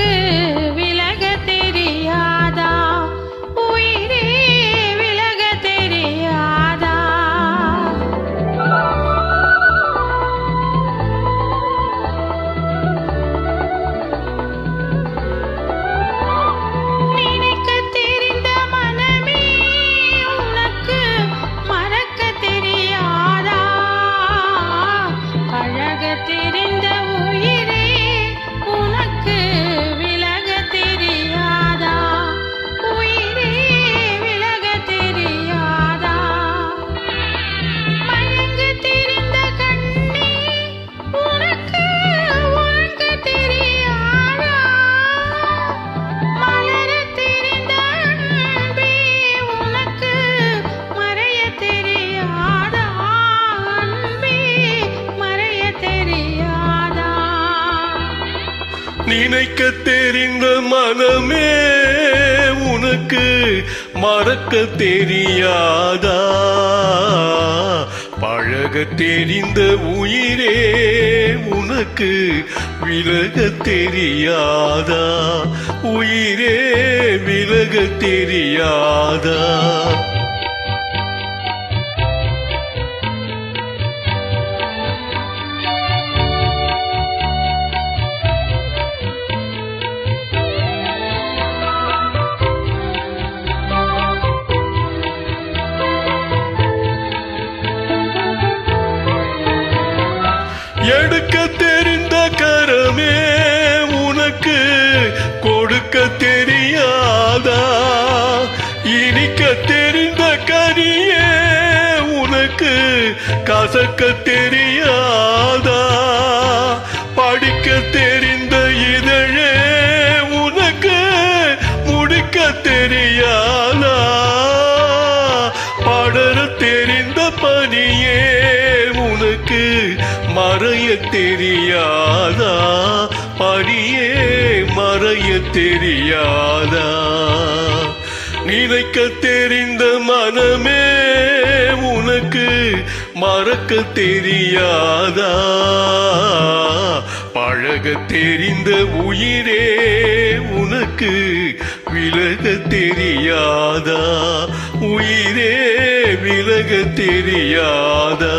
உனக்கு விலக தெரியாதா? உயிரே விலக தெரியாதா? நினைக்க தெரிந்த மனமே உனக்கு மறக்க தெரியாதா? பழக தெரிந்த உயிரே உனக்கு விலக தெரியாதா? உயிரே விலக தெரியாதா? மயங்க தெரிந்த கண்ணே உனக்கு உறங்க தெரியாதா? மலர தெரிந்த அன்பே உனக்கு மறைய தெரியாதா? அன்பே மறைய தெரியாதா? நினைக்க தெரிந்த மனமே உனக்கு மறக்க தெரியாதா? பழக தெரிந்த உயிரே உனக்கு விலக தெரியாதா? உயிரே விலக தெரியாதா? எடுக்க தெரிந்த கரமே உனக்கு கொடுக்க தெரியாதா? இனிக்க தெரிந்த கனியே உனக்கு கசக்க தெரியாதா? படிக்க தெரிந்த இதழே உனக்கு முடிக்க தெரியாதா? படர தெரிந்த பனியே உனக்கு மறைய தெரியாதா? பனியே மறைய தெரியாதா? நினைக்க தெரிந்த மனமே உனக்கு மறக்க தெரியாதா? பழக தெரிந்த உயிரே உனக்கு விலக தெரியாதா? உயிரே விலக தெரியாதா?